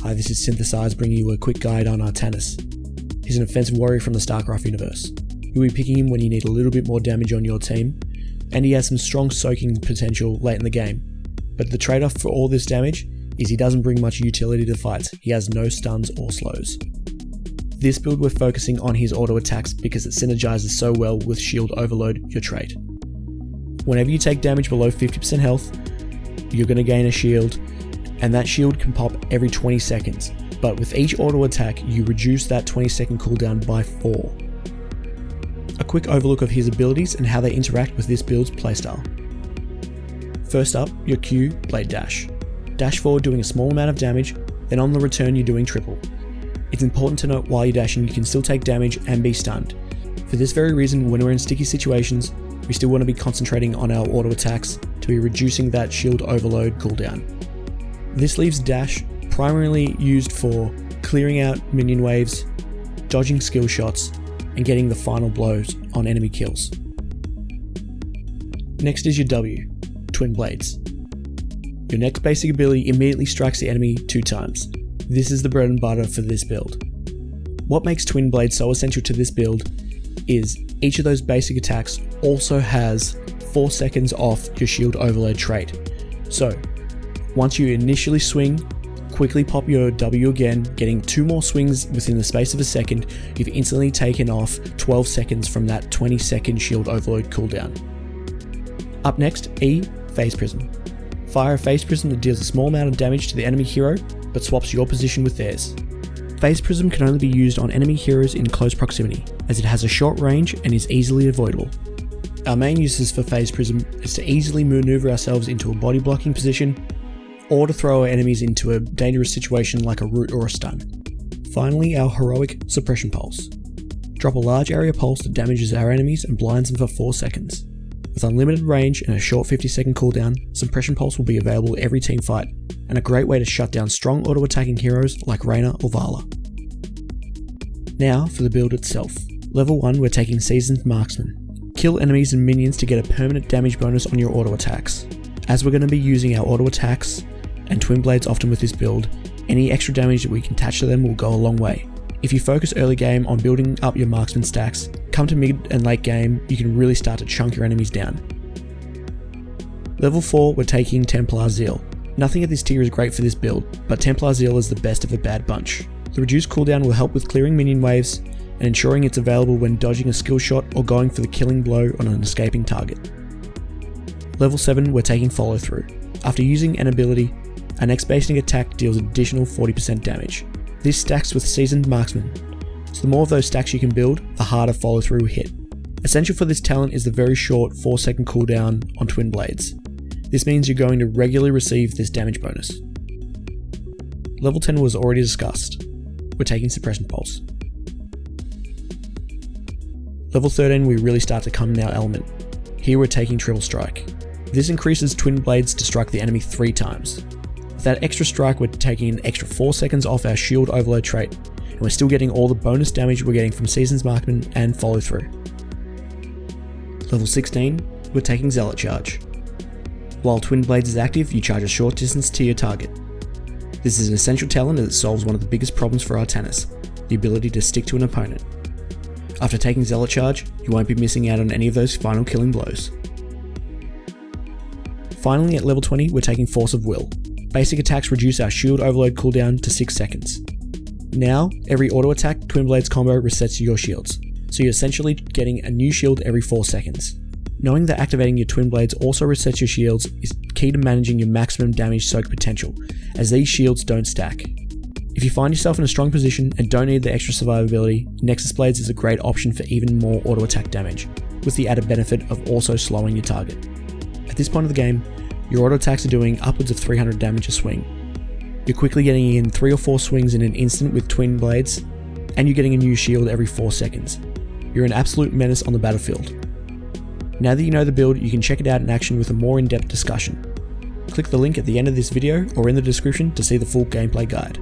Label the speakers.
Speaker 1: Hi, this is Synthesize bringing you a quick guide on Artanis. He's an offensive warrior from the StarCraft universe. You'll be picking him when you need a little bit more damage on your team, and he has some strong soaking potential late in the game. But the trade-off for all this damage is he doesn't bring much utility to the fights. He has no stuns or slows. This build we're focusing on his auto attacks because it synergizes so well with Shield Overload, your trait. Whenever you take damage below 50% health, you're going to gain a shield, and that shield can pop every 20 seconds. But with each auto attack, you reduce that 20-second cooldown by 4. A quick overlook of his abilities and how they interact with this build's playstyle. First up, your Q, Blade Dash. Dash forward doing a small amount of damage, then on the return you're doing triple. It's important to note while you're dashing you can still take damage and be stunned. For this very reason, when we're in sticky situations, we still want to be concentrating on our auto attacks to be reducing that shield overload cooldown. This leaves Dash primarily used for clearing out minion waves, dodging skill shots, and getting the final blows on enemy kills. Next is your W, Twin Blades. Your next basic ability immediately strikes the enemy 2 times. This is the bread and butter for this build. What makes Twin Blades so essential to this build is each of those basic attacks also has 4 seconds off your shield overload trait. So, once you initially swing, quickly pop your W again, getting 2 more swings within the space of a second, you've instantly taken off 12 seconds from that 20-second shield overload cooldown. Up next, E, Phase Prism. Fire a Phase Prism that deals a small amount of damage to the enemy hero, but swaps your position with theirs. Phase Prism can only be used on enemy heroes in close proximity, as it has a short range and is easily avoidable. Our main uses for Phase Prism is to easily maneuver ourselves into a body blocking position, or to throw our enemies into a dangerous situation like a root or a stun. Finally, our heroic Suppression Pulse. Drop a large area pulse that damages our enemies and blinds them for 4 seconds. With unlimited range and a short 50-second cooldown, Suppression Pulse will be available every team fight, and a great way to shut down strong auto-attacking heroes like Reyna or Vala. Now for the build itself. Level 1, we're taking Seasoned Marksman. Kill enemies and minions to get a permanent damage bonus on your auto attacks. As we're going to be using our auto attacks and Twin Blades often with this build, any extra damage that we can attach to them will go a long way. If you focus early game on building up your marksman stacks, come to mid and late game, you can really start to chunk your enemies down. Level 4, we're taking Templar Zeal. Nothing at this tier is great for this build, but Templar Zeal is the best of a bad bunch. The reduced cooldown will help with clearing minion waves and ensuring it's available when dodging a skill shot or going for the killing blow on an escaping target. Level 7, we're taking Follow Through. After using an ability, our next basic attack deals additional 40% damage. This stacks with Seasoned Marksman, so the more of those stacks you can build, the harder Follow Through will hit. Essential for this talent is the very short 4-second cooldown on Twin Blades. This means you're going to regularly receive this damage bonus. Level 10 was already discussed. We're taking Suppression Pulse. Level 13, we really start to come in our element. Here we're taking Triple Strike. This increases Twin Blades to strike the enemy 3 times. With that extra strike, we're taking an extra 4 seconds off our shield overload trait, and we're still getting all the bonus damage we're getting from Seasoned Marksman and Follow Through. Level 16, we're taking Zealot Charge. While Twin Blades is active, you charge a short distance to your target. This is an essential talent as it solves one of the biggest problems for Artanis, the ability to stick to an opponent. After taking Zealot Charge, you won't be missing out on any of those final killing blows. Finally, at level 20, we're taking Force of Will. Basic attacks reduce our shield overload cooldown to 6 seconds. Now, every auto attack Twin Blades combo resets your shields, so you're essentially getting a new shield every 4 seconds. Knowing that activating your Twin Blades also resets your shields is key to managing your maximum damage soak potential, as these shields don't stack. If you find yourself in a strong position and don't need the extra survivability, Nexus Blades is a great option for even more auto attack damage, with the added benefit of also slowing your target. At this point of the game, your auto attacks are doing upwards of 300 damage a swing. You're quickly getting in 3 or 4 swings in an instant with Twin Blades, and you're getting a new shield every 4 seconds. You're an absolute menace on the battlefield. Now that you know the build, you can check it out in action with a more in-depth discussion. Click the link at the end of this video or in the description to see the full gameplay guide.